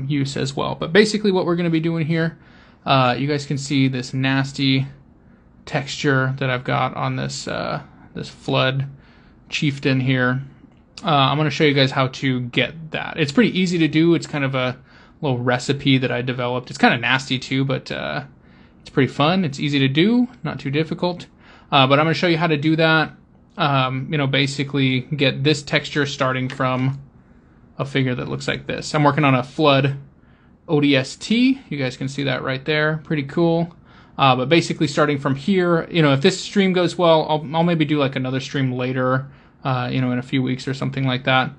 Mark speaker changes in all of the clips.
Speaker 1: use as well. But basically what we're going to be doing here, you guys can see this nasty texture that I've got on this this flood chieftain here. I'm going to show you guys how to get that. It's pretty easy to do. It's kind of a little recipe that I developed. It's kind of nasty too, but it's pretty fun. It's easy to do, not too difficult. But I'm going to show you how to do that. You know, basically get this texture starting from a figure that looks like this. I'm working on a flood ODST. You guys can see that right there. Pretty cool. But basically starting from here, you know, if this stream goes well, I'll maybe do like another stream later, you know, in a few weeks or something like that,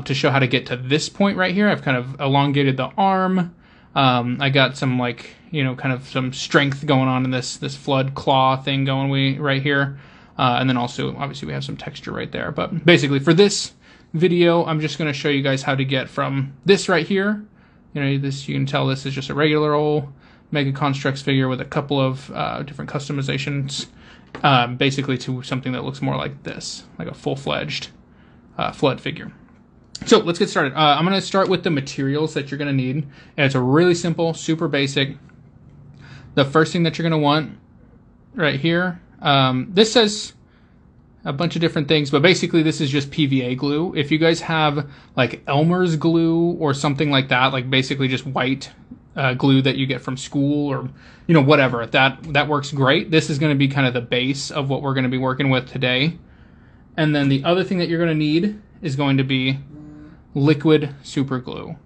Speaker 1: to show how to get to this point right here. I've kind of elongated the arm. I got some like, you know, kind of some strength going on in this flood claw thing going right here. And then also, obviously, we have some texture right there. But basically, for this video, I'm just going to show you guys how to get from this right here. You know, this, you can tell this is just a regular old Mega Construx figure with a couple of different customizations, basically to something that looks more like this, like a full-fledged flood figure. So let's get started. I'm going to start with the materials that you're going to need. And it's a really simple, super basic. The first thing that you're going to want right here, this says a bunch of different things, but basically this is just PVA glue. If you guys have like Elmer's glue or something like that, like basically just white glue that you get from school or, you know, whatever, that works great. This is going to be kind of the base of what we're going to be working with today. And then the other thing that you're going to need is going to be liquid super glue.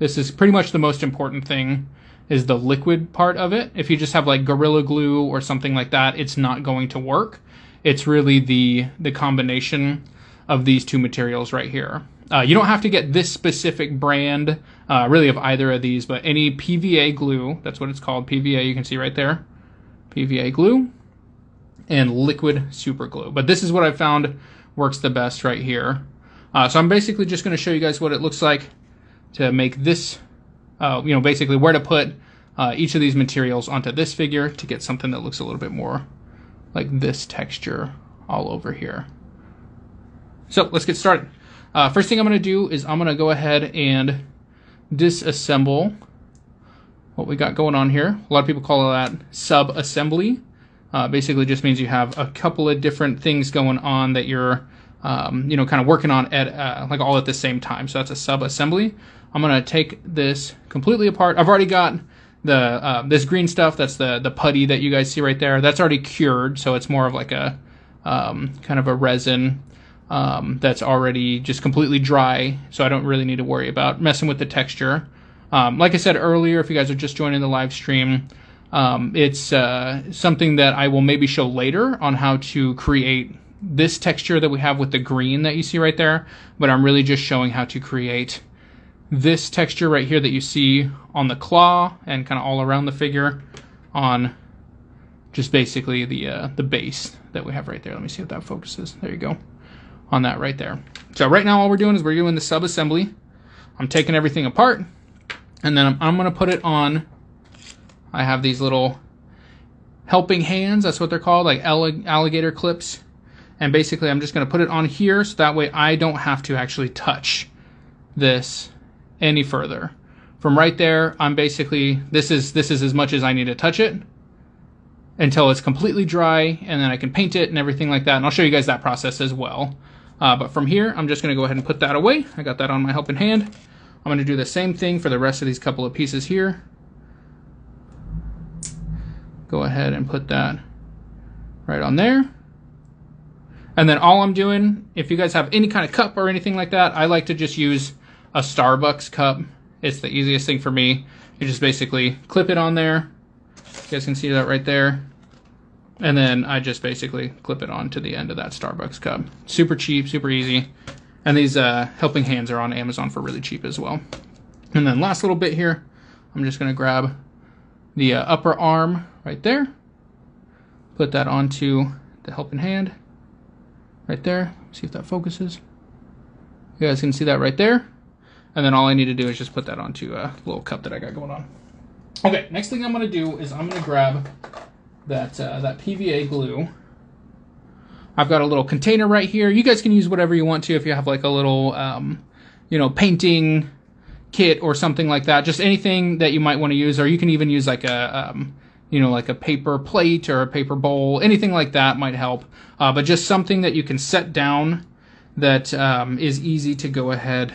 Speaker 1: This is pretty much the most important thing, is the liquid part of it. If you just have like Gorilla Glue or something like that, it's not going to work. It's really the combination of these two materials right here. You don't have to get this specific brand, really, of either of these, but any PVA glue, that's what it's called, PVA, you can see right there, PVA glue, and liquid super glue. But this is what I found works the best right here. So I'm basically just going to show you guys what it looks like to make this, you know, basically where to put each of these materials onto this figure to get something that looks a little bit more like this texture all over here. So let's get started. First thing I'm going to do is I'm going to go ahead and disassemble what we got going on here. A lot of people call that sub-assembly. Basically just means you have a couple of different things going on that you're you know, kind of working on at like all at the same time. So that's a sub-assembly. I'm going to take this completely apart. I've already got the this green stuff. That's the putty that you guys see right there. That's already cured, so it's more of like a kind of a resin that's already just completely dry. So I don't really need to worry about messing with the texture. Like I said earlier, if you guys are just joining the live stream, it's something that I will maybe show later on how to create this texture that we have with the green that you see right there, but I'm really just showing how to create this texture right here that you see on the claw and kind of all around the figure on just basically the base that we have right there. Let me see if that focuses. There you go. On that right there. So right now all we're doing is we're doing the sub-assembly. I'm taking everything apart, and then I'm going to put it on. I have these little helping hands, that's what they're called, like alligator clips. And basically I'm just going to put it on here so that way I don't have to actually touch this any further. From right there, I'm basically, this is as much as I need to touch it until it's completely dry, and then I can paint it and everything like that. And I'll show you guys that process as well. But from here, I'm just going to go ahead and put that away. I got that on my helping hand. I'm going to do the same thing for the rest of these couple of pieces here. Go ahead and put that right on there. And then all I'm doing, if you guys have any kind of cup or anything like that, I like to just use a Starbucks cup. It's the easiest thing for me. You just basically clip it on there. You guys can see that right there. And then I just basically clip it on to the end of that Starbucks cup. Super cheap, super easy. And these helping hands are on Amazon for really cheap as well. And then last little bit here, I'm just going to grab the upper arm right there. Put that onto the helping hand. Right there. See if that focuses. You guys can see that right there. And then all I need to do is just put that onto a little cup that I got going on. Okay, next thing I'm going to do is I'm going to grab that PVA glue. I've got a little container right here. You guys can use whatever you want to if you have like a little, you know, painting kit or something like that. Just anything that you might want to use, or you can even use like a, like a paper plate or a paper bowl. Anything like that might help. But just something that you can set down that is easy to go ahead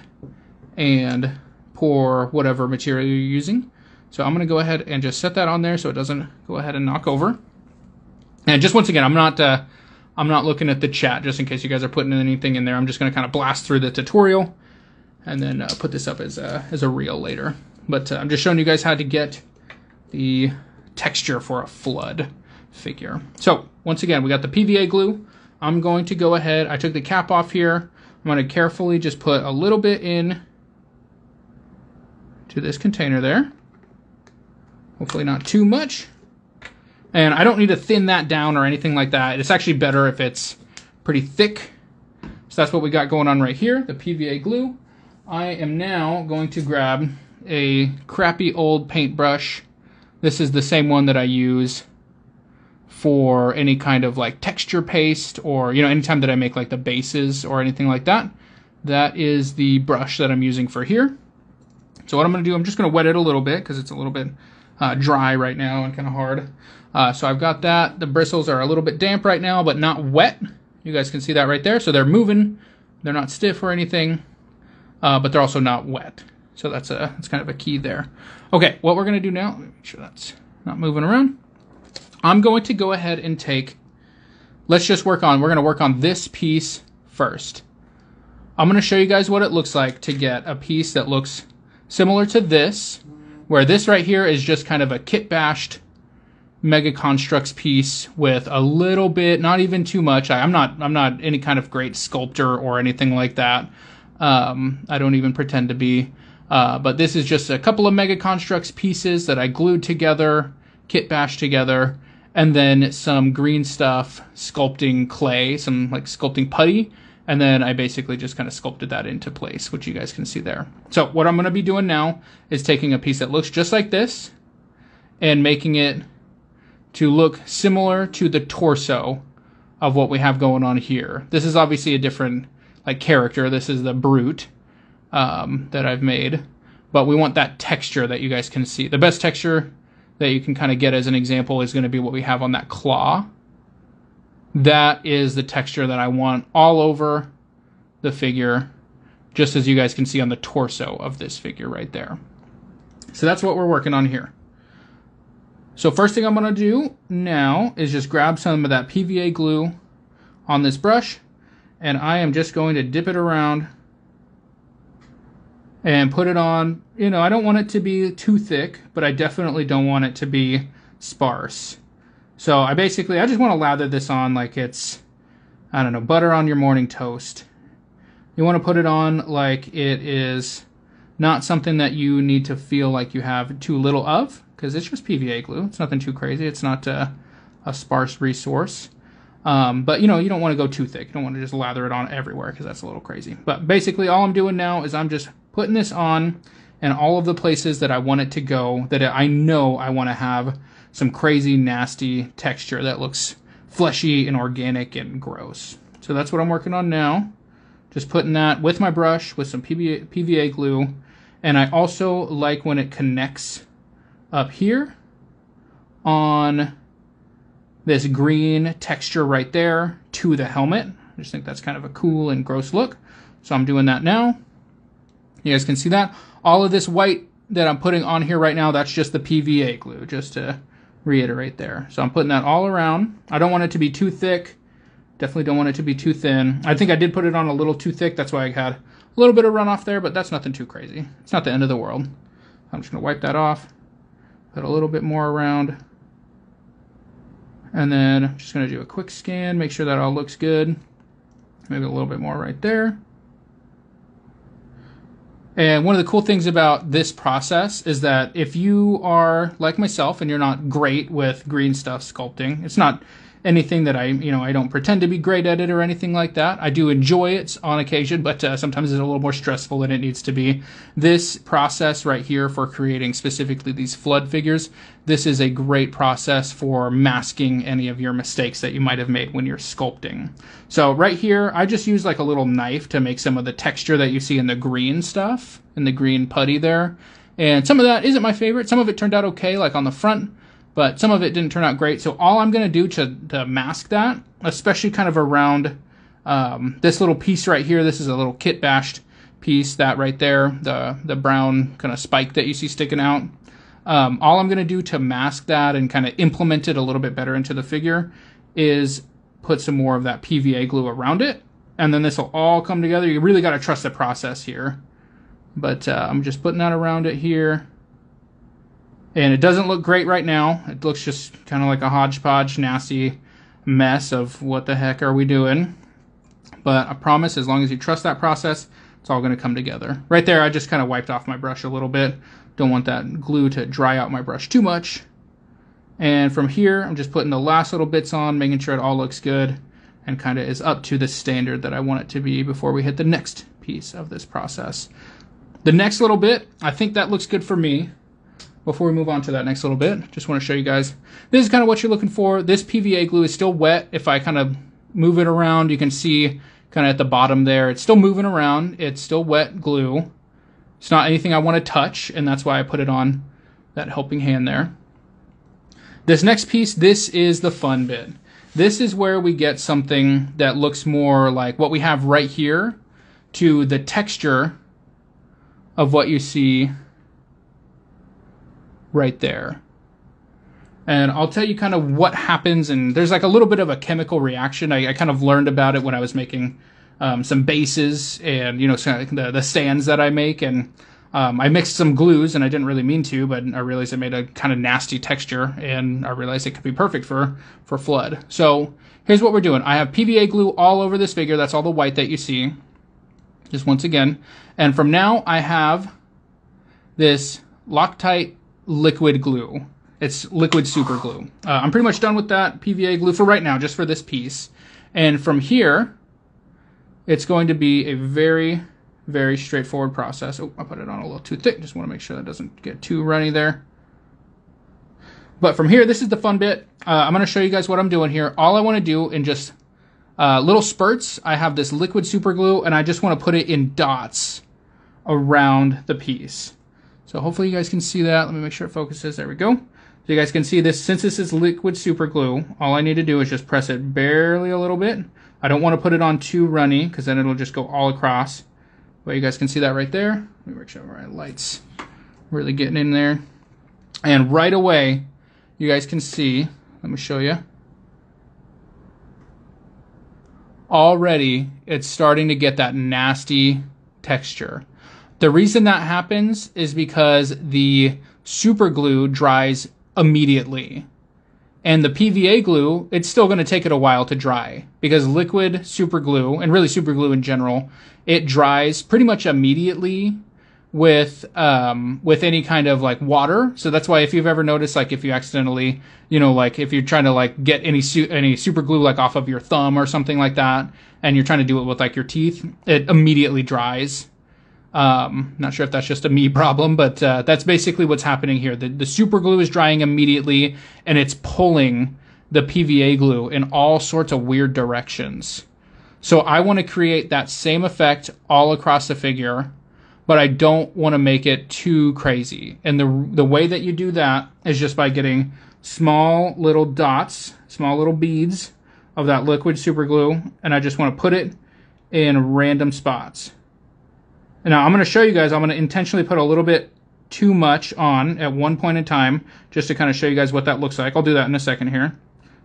Speaker 1: and pour whatever material you're using. So I'm going to go ahead and just set that on there so it doesn't go ahead and knock over. And just once again, I'm not looking at the chat just in case you guys are putting anything in there. I'm just going to kind of blast through the tutorial and then put this up as a reel later. But I'm just showing you guys how to get the texture for a flood figure. So once again, we got the PVA glue. I'm going to go ahead, I took the cap off here. I'm going to carefully just put a little bit in to this container there. Hopefully not too much. And I don't need to thin that down or anything like that. It's actually better if it's pretty thick. So that's what we got going on right here, the PVA glue. I am now going to grab a crappy old paintbrush. This is the same one that I use for any kind of like texture paste, or anytime that I make like the bases or anything like that. That is the brush that I'm using for here. So what I'm going to do, I'm just going to wet it a little bit because it's a little bit dry right now and kind of hard. So I've got that. The bristles are a little bit damp right now, but not wet. You guys can see that right there. So they're moving. They're not stiff or anything, but they're also not wet. So that's kind of a key there. Okay, what we're going to do now, make sure that's not moving around. I'm going to go ahead and we're going to work on this piece first. I'm going to show you guys what it looks like to get a piece that looks similar to this, where this right here is just kind of a kit bashed Mega Construx piece with a little bit, not even too much. I'm not any kind of great sculptor or anything like that. I don't even pretend to be. But this is just a couple of Mega Construx pieces that I glued together, kit bashed together, and then some green stuff, sculpting clay, some like sculpting putty, and then I basically just kind of sculpted that into place, which you guys can see there. So what I'm going to be doing now is taking a piece that looks just like this and making it to look similar to the torso of what we have going on here. This is obviously a different like character. This is the brute that I've made, but we want that texture that you guys can see. The best texture that you can kind of get as an example is going to be what we have on that claw. That is the texture that I want all over the figure, just as you guys can see on the torso of this figure right there. So that's what we're working on here. So first thing I'm going to do now is just grab some of that PVA glue on this brush, and I am just going to dip it around and put it on. I don't want it to be too thick, but I definitely don't want it to be sparse. So I just want to lather this on like it's, I don't know, butter on your morning toast. You want to put it on like it is not something that you need to feel like you have too little of, because it's just PVA glue. It's nothing too crazy. It's not a sparse resource. But you don't want to go too thick. You don't want to just lather it on everywhere because that's a little crazy. But basically all I'm doing now is I'm just putting this on in all of the places that I want it to go, that I know I want to have some crazy nasty texture that looks fleshy and organic and gross. So that's what I'm working on now. Just putting that with my brush with some PVA glue. And I also like when it connects up here on this green texture right there to the helmet. I just think that's kind of a cool and gross look. So I'm doing that now. You guys can see that. All of this white that I'm putting on here right now, that's just the PVA glue, just to reiterate there. So I'm putting that all around. I don't want it to be too thick. Definitely don't want it to be too thin. I think I did put it on a little too thick. That's why I had a little bit of runoff there, but that's nothing too crazy. It's not the end of the world. I'm just going to wipe that off. Put a little bit more around. And then I'm just going to do a quick scan, make sure that all looks good. Maybe a little bit more right there. And one of the cool things about this process is that if you are like myself and you're not great with green stuff sculpting, it's not anything that I don't pretend to be great at it or anything like that. I do enjoy it on occasion, but sometimes it's a little more stressful than it needs to be. This process right here for creating specifically these flood figures, this is a great process for masking any of your mistakes that you might have made when you're sculpting. So right here, I just use like a little knife to make some of the texture that you see in the green stuff, in the green putty there. And some of that isn't my favorite. Some of it turned out okay, like on the front, but some of it didn't turn out great. So all I'm going to do to mask that, especially kind of around this little piece right here, this is a little kit bashed piece, that right there, the brown kind of spike that you see sticking out. All I'm going to do to mask that and kind of implement it a little bit better into the figure is put some more of that PVA glue around it. And then this will all come together. You really got to trust the process here. But I'm just putting that around it here. And it doesn't look great right now. It looks just kind of like a hodgepodge, nasty mess of what the heck are we doing. But I promise, as long as you trust that process, it's all going to come together. Right there, I just kind of wiped off my brush a little bit. Don't want that glue to dry out my brush too much. And from here, I'm just putting the last little bits on, making sure it all looks good and kind of is up to the standard that I want it to be before we hit the next piece of this process. The next little bit, I think that looks good for me. Before we move on to that next little bit, just want to show you guys, this is kind of what you're looking for. This PVA glue is still wet. If I kind of move it around, you can see kind of at the bottom there, it's still moving around. It's still wet glue. It's not anything I want to touch, and that's why I put it on that helping hand there. This next piece, this is the fun bit. This is where we get something that looks more like what we have right here to the texture of what you see right there. And I'll tell you kind of what happens, and there's like a little bit of a chemical reaction. I kind of learned about it when I was making some bases and, the stands that I make, and I mixed some glues, and I didn't really mean to, but I realized it made a kind of nasty texture, and I realized it could be perfect for flood. So here's what we're doing. I have PVA glue all over this figure. That's all the white that you see, just once again. And from now, I have this Loctite liquid glue. It's liquid super glue. I'm pretty much done with that PVA glue for right now, just for this piece. And from here, it's going to be a very, very straightforward process. Oh, I put it on a little too thick. Just want to make sure that doesn't get too runny there. But from here, this is the fun bit. I'm going to show you guys what I'm doing here. All I want to do in just little spurts, I have this liquid super glue, and I just want to put it in dots around the piece. So hopefully you guys can see that. Let me make sure it focuses. There we go. So you guys can see this. Since this is liquid super glue, all I need to do is just press it barely a little bit. I don't want to put it on too runny because then it'll just go all across. But you guys can see that right there. Let me make sure my light's really getting in there. And right away, you guys can see, let me show you. Already, it's starting to get that nasty texture. The reason that happens is because the super glue dries immediately. And the PVA glue, it's still going to take it a while to dry because liquid super glue, and really super glue in general, it dries pretty much immediately with any kind of like water. So that's why if you've ever noticed, like if you accidentally, like if you're trying to like get any super glue like off of your thumb or something like that, and you're trying to do it with like your teeth, it immediately dries. Not sure if that's just a me problem, but that's basically what's happening here. The super glue is drying immediately, and it's pulling the PVA glue in all sorts of weird directions. So I want to create that same effect all across the figure, but I don't want to make it too crazy. And the way that you do that is just by getting small little dots, small little beads of that liquid super glue, and I just want to put it in random spots. And now I'm going to show you guys, I'm going to intentionally put a little bit too much on at one point in time, just to kind of show you guys what that looks like. I'll do that in a second here,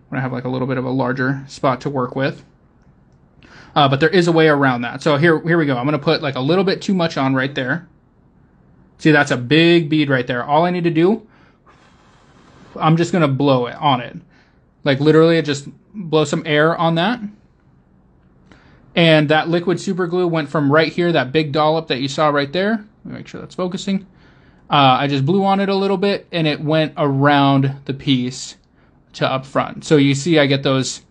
Speaker 1: when I have like a little bit of a larger spot to work with. But there is a way around that. So here we go. I'm going to put like a little bit too much on right there. See, that's a big bead right there. All I need to do, I'm just going to blow it on it. Like literally just blow some air on that. And that liquid super glue went from right here, that big dollop that you saw right there. Let me make sure that's focusing. I just blew on it a little bit, and it went around the piece to up front. So you see I get those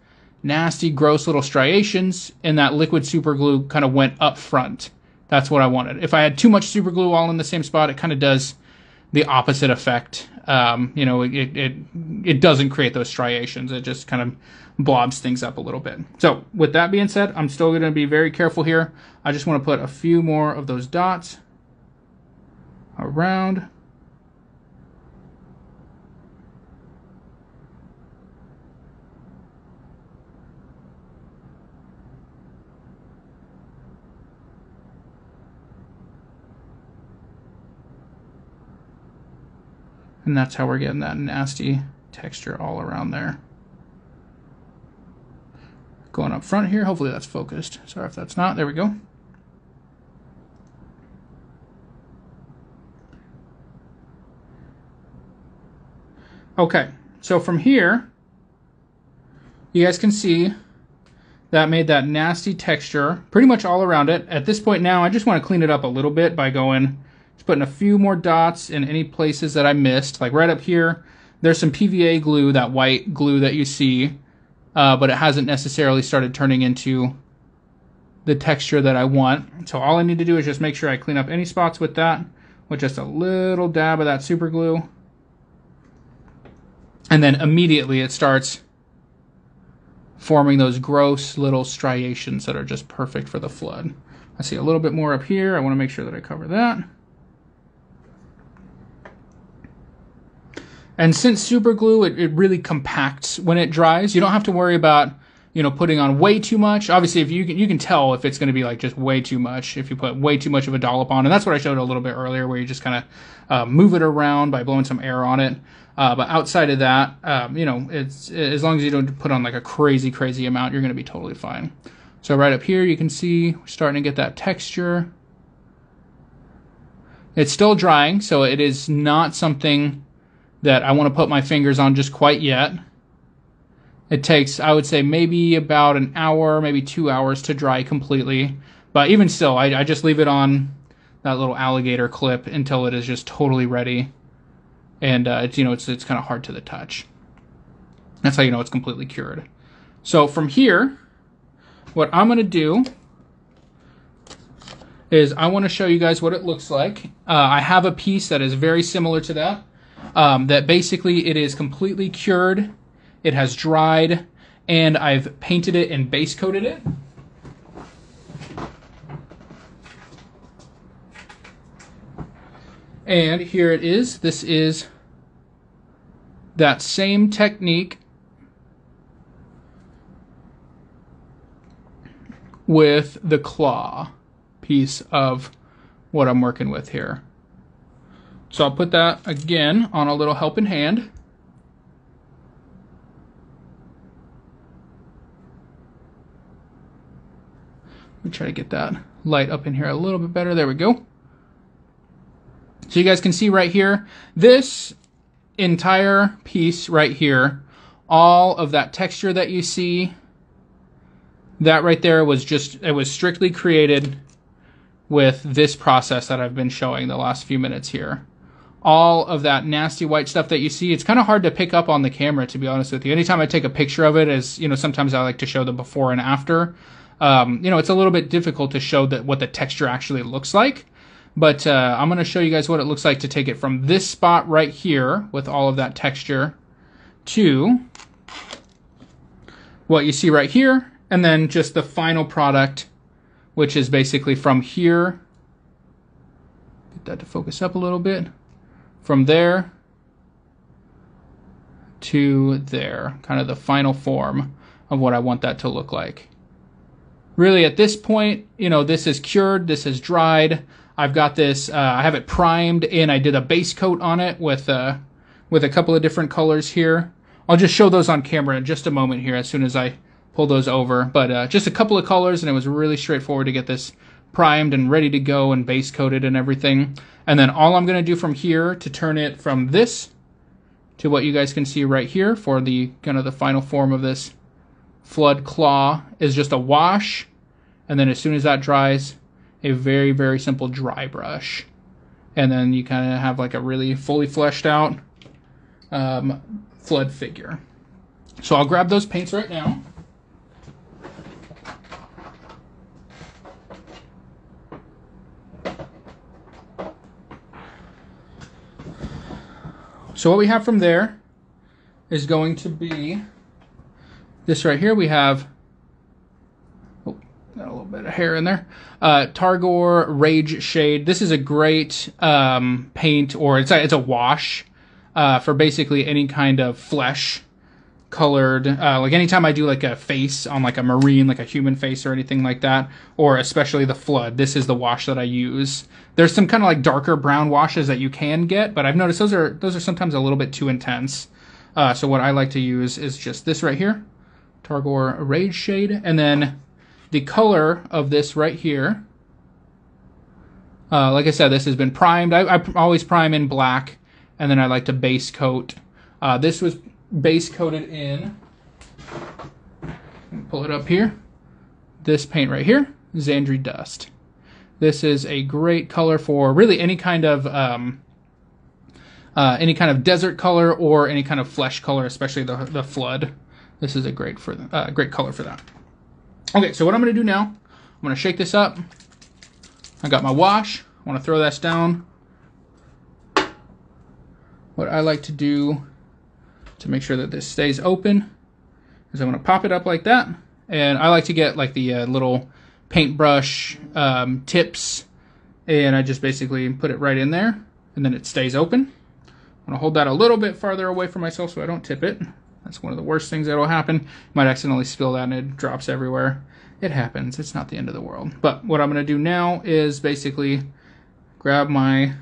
Speaker 1: nasty, gross little striations, and that liquid super glue kind of went up front. That's what I wanted. If I had too much super glue all in the same spot, it kind of does the opposite effect. You know, it doesn't create those striations. It just kind of blobs things up a little bit. So with that being said, I'm still going to be very careful here. I just want to put a few more of those dots around. And that's how we're getting that nasty texture all around there. Going up front here, hopefully that's focused. Sorry if that's not, there we go. Okay, so from here, you guys can see that made that nasty texture pretty much all around it. At this point now, I just want to clean it up a little bit by going, just putting a few more dots in any places that I missed. Like right up here, there's some PVA glue, that white glue that you see, but it hasn't necessarily started turning into the texture that I want. So all I need to do is just make sure I clean up any spots with that, with just a little dab of that super glue. And then immediately it starts forming those gross little striations that are just perfect for the flood. I see a little bit more up here. I want to make sure that I cover that. And since super glue, it really compacts when it dries. You don't have to worry about, you know, putting on way too much. Obviously, if you can tell if it's going to be like just way too much if you put way too much of a dollop on. And that's what I showed a little bit earlier, where you just kind of move it around by blowing some air on it. But outside of that, you know, it's as long as you don't put on like a crazy amount, you're going to be totally fine. So right up here, you can see we're starting to get that texture. It's still drying, so it is not something that I want to put my fingers on just quite yet. It takes, I would say, maybe about an hour, maybe 2 hours to dry completely. But even still, I just leave it on that little alligator clip until it is just totally ready. And it's, you know, it's kind of hard to the touch. That's how you know it's completely cured. So from here, what I'm going to do is I want to show you guys what it looks like. I have a piece that is very similar to that. That basically it is completely cured, it has dried, and I've painted it and base coated it. And here it is. This is that same technique with the claw piece of what I'm working with here. So I'll put that again on a little helping hand. Let me try to get that light up in here a little bit better. There we go. So you guys can see right here, this entire piece right here, all of that texture that you see, that right there was just, it was strictly created with this process that I've been showing the last few minutes here. All of that nasty white stuff that you see, it's kind of hard to pick up on the camera, to be honest with you. Anytime I take a picture of it, as you know, sometimes I like to show the before and after. You know, it's a little bit difficult to show that what the texture actually looks like. But I'm going to show you guys what it looks like to take it from this spot right here with all of that texture to what you see right here, and then just the final product, which is basically from here. Get that to focus up a little bit. From there to there, kind of the final form of what I want that to look like. Really, at this point, you know, this is cured, this is dried. I've got this, I have it primed, and I did a base coat on it with a couple of different colors here. I'll just show those on camera in just a moment here as soon as I pull those over. But just a couple of colors, and it was really straightforward to get this primed and ready to go and base coated and everything. And then all I'm going to do from here to turn it from this to what you guys can see right here for the kind of the final form of this flood claw is just a wash. And then as soon as that dries, a very simple dry brush. And then you kind of have like a really fully fleshed out flood figure. So I'll grab those paints right now. So what we have from there is going to be this right here. We have, oh, got a little bit of hair in there. Targor Rage Shade. This is a great paint, or it's a wash for basically any kind of flesh colored, like anytime I do like a face on like a marine, like a human face or anything like that, or especially the flood, this is the wash that I use. There's some kind of like darker brown washes that you can get, but I've noticed those are sometimes a little bit too intense. So what I like to use is just this right here, Targor Rage Shade, and then the color of this right here. Like I said, this has been primed. I always prime in black, and then I like to base coat. This was base coated in, pull it up here, this paint right here, Xandri Dust. This is a great color for really any kind of desert color or any kind of flesh color, especially the flood. This is a great color for that. Okay, so what I'm going to do now, I'm going to shake this up. I got my wash. I want to throw this down. What I like to do to make sure that this stays open is I'm going to pop it up like that, and I like to get like the little paintbrush tips, and I just basically put it right in there, and then it stays open. I'm going to hold that a little bit farther away from myself so I don't tip it. That's one of the worst things that will happen. You might accidentally spill that and it drops everywhere. It happens. It's not the end of the world. But what I'm going to do now is basically grab my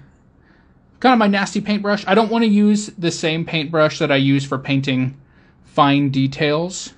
Speaker 1: my nasty paintbrush. I don't want to use the same paintbrush that I use for painting fine details.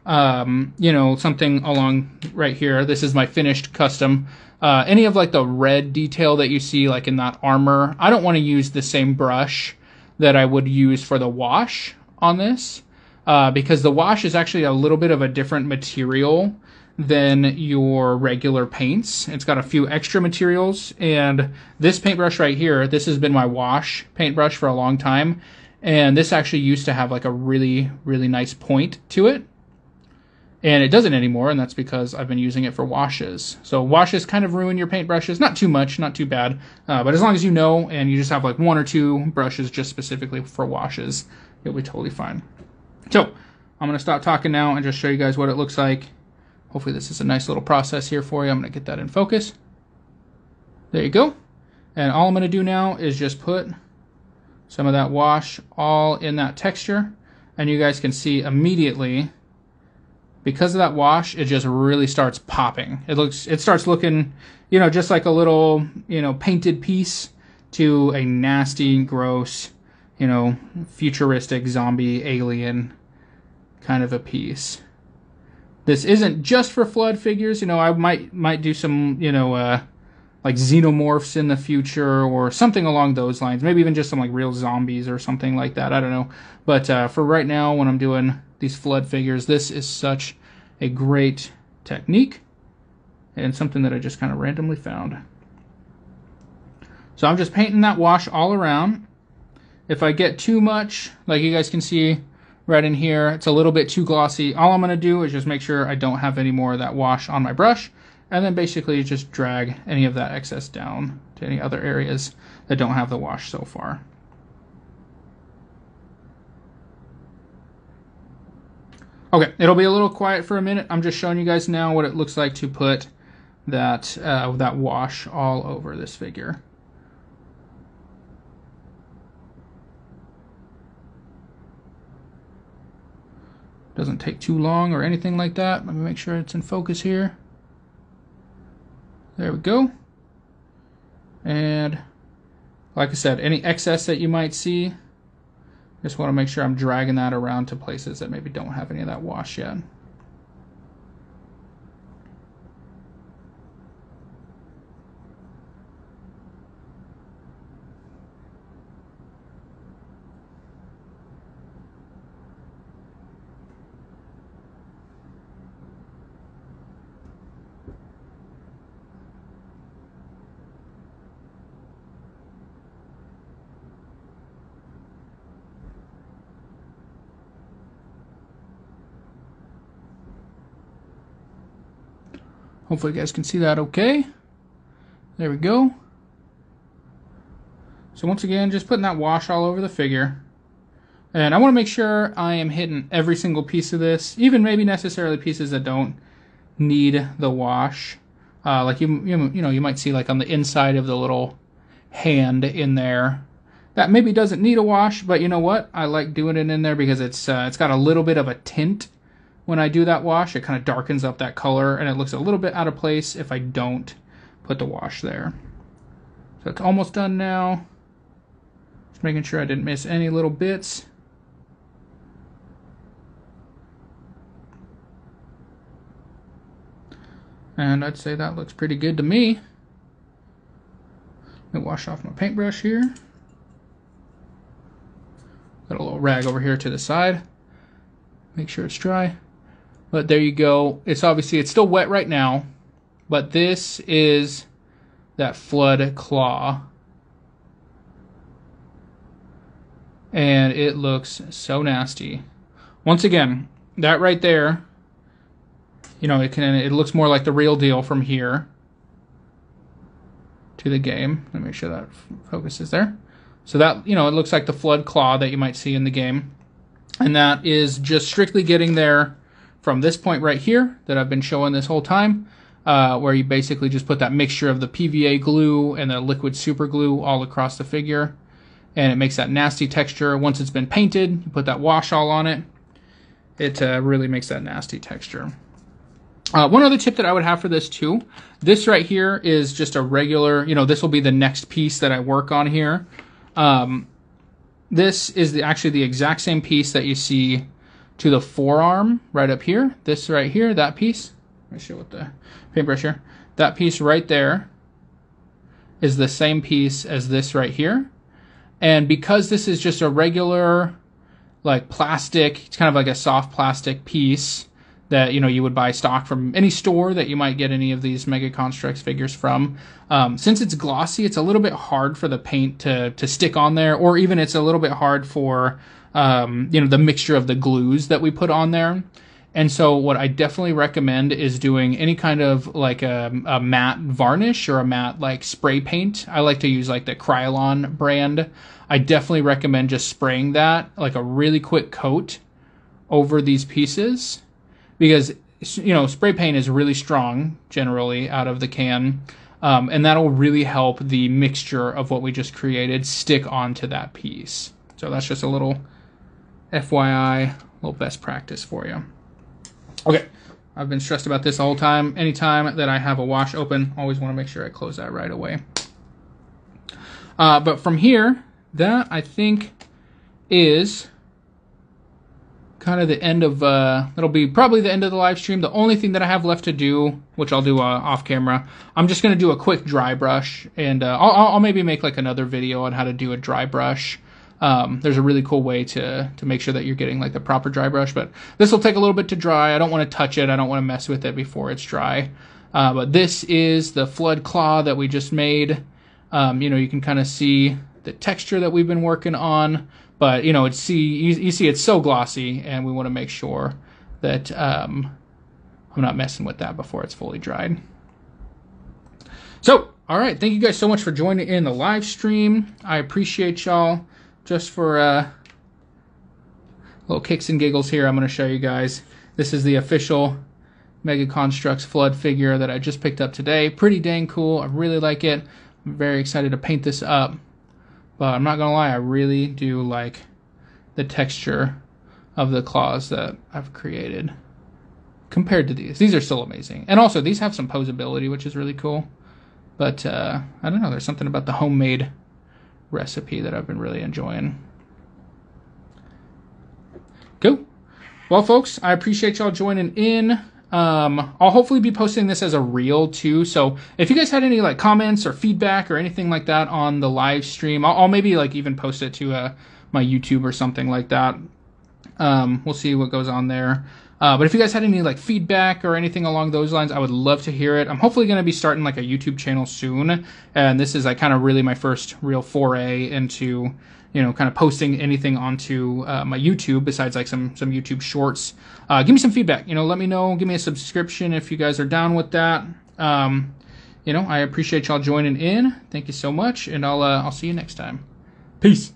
Speaker 1: You know, something along right here. This is my finished custom. Any of like the red detail that you see like in that armor, I don't want to use the same brush that I would use for the wash on this, because the wash is actually a little bit of a different material than your regular paints. It's got a few extra materials, and this paintbrush right here, this has been my wash paintbrush for a long time, and this actually used to have like a really, really nice point to it, and it doesn't anymore, and that's because I've been using it for washes. So washes kind of ruin your paintbrushes. Not too much, not too bad, but as long as you know, and you just have like one or two brushes just specifically for washes, you'll be totally fine. So I'm going to stop talking now and just show you guys what it looks like. Hopefully this is a nice little process here for you. I'm going to get that in focus. There you go. And all I'm going to do now is just put some of that wash all in that texture. And you guys can see immediately, because of that wash, it just really starts popping. It starts looking, you know, just like a little, you know, painted piece to a nasty, gross, you know, futuristic zombie alien kind of a piece. This isn't just for flood figures. You know, I might do some, you know, like xenomorphs in the future or something along those lines. Maybe even just some like real zombies or something like that. I don't know. But for right now, when I'm doing these flood figures, this is such a great technique and something that I just kind of randomly found. So I'm just painting that wash all around. If I get too much, like you guys can see right in here, it's a little bit too glossy. All I'm going to do is just make sure I don't have any more of that wash on my brush, and then basically just drag any of that excess down to any other areas that don't have the wash so far. Okay, it'll be a little quiet for a minute. I'm just showing you guys now what it looks like to put that wash all over this figure. Doesn't take too long or anything like that. Let me make sure it's in focus here. There we go. And like I said, any excess that you might see, just want to make sure I'm dragging that around to places that maybe don't have any of that wash yet. Hopefully you guys can see that okay. There we go. So once again, just putting that wash all over the figure. And I want to make sure I am hitting every single piece of this, even maybe necessarily pieces that don't need the wash. Like you know, you might see like on the inside of the little hand in there, that maybe doesn't need a wash, but you know what? I like doing it in there because it's got a little bit of a tint when I do that wash. It kind of darkens up that color, and it looks a little bit out of place if I don't put the wash there. So it's almost done now. Just making sure I didn't miss any little bits. And I'd say that looks pretty good to me. Let me wash off my paintbrush here. Got a little rag over here to the side. Make sure it's dry. But there you go. It's still wet right now, but this is that flood claw. And it looks so nasty. Once again, that right there, you know, it looks more like the real deal from here to the game. Let me make sure that focuses there. So that, you know, it looks like the flood claw that you might see in the game. And that is just strictly getting there from this point right here that I've been showing this whole time, where you basically just put that mixture of the PVA glue and the liquid super glue all across the figure. And it makes that nasty texture. Once it's been painted, you put that wash all on it. It really makes that nasty texture. One other tip that I would have for this too, this right here is just a regular, you know, this will be the next piece that I work on here. This is actually the exact same piece that you see to the forearm right up here. This right here, that piece. Let me show with the paintbrush here. That piece right there is the same piece as this right here. And because this is just a regular, like plastic, it's kind of like a soft plastic piece that, you know, you would buy stock from any store that you might get any of these Mega Construx figures from. Since it's glossy, it's a little bit hard for the paint to stick on there, or even it's a little bit hard for, you know, the mixture of the glues that we put on there. And so what I definitely recommend is doing any kind of like a matte varnish or a matte like spray paint. I like to use like the Krylon brand. I definitely recommend just spraying that, like a really quick coat over these pieces, because, you know, spray paint is really strong generally out of the can, and that'll really help the mixture of what we just created stick onto that piece. So that's just a little FYI, little best practice for you. Okay, I've been stressed about this the whole time. Anytime that I have a wash open, always want to make sure I close that right away. But from here, that I think is kind of the end of, it'll be probably the end of the live stream. The only thing that I have left to do, which I'll do off camera, I'm just going to do a quick dry brush, and I'll maybe make like another video on how to do a dry brush. There's a really cool way to make sure that you're getting like the proper dry brush, but this will take a little bit to dry. I don't want to touch it. I don't want to mess with it before it's dry. But this is the flood claw that we just made. You know, you can kind of see the texture that we've been working on, but you know, you see it's so glossy, and we want to make sure that I'm not messing with that before it's fully dried. So, all right, thank you guys so much for joining in the live stream. I appreciate y'all. Just for little kicks and giggles here, I'm going to show you guys. This is the official Mega Construx Flood figure that I just picked up today. Pretty dang cool. I really like it. I'm very excited to paint this up. But I'm not going to lie, I really do like the texture of the claws that I've created compared to these. These are still amazing. And also, these have some posability, which is really cool. But, I don't know, there's something about the homemade recipe that I've been really enjoying. Cool. Well, folks, I appreciate y'all joining in. I'll hopefully be posting this as a reel too, so if you guys had any like comments or feedback or anything like that on the live stream, I'll maybe like even post it to my YouTube or something like that. We'll see what goes on there. But if you guys had any like feedback or anything along those lines, I would love to hear it. I'm hopefully going to be starting like a YouTube channel soon, and this is like kind of really my first real foray into kind of posting anything onto my YouTube besides like some YouTube shorts. Give me some feedback. Let me know. Give me a subscription if you guys are down with that. I appreciate y'all joining in. Thank you so much, and I'll see you next time. Peace.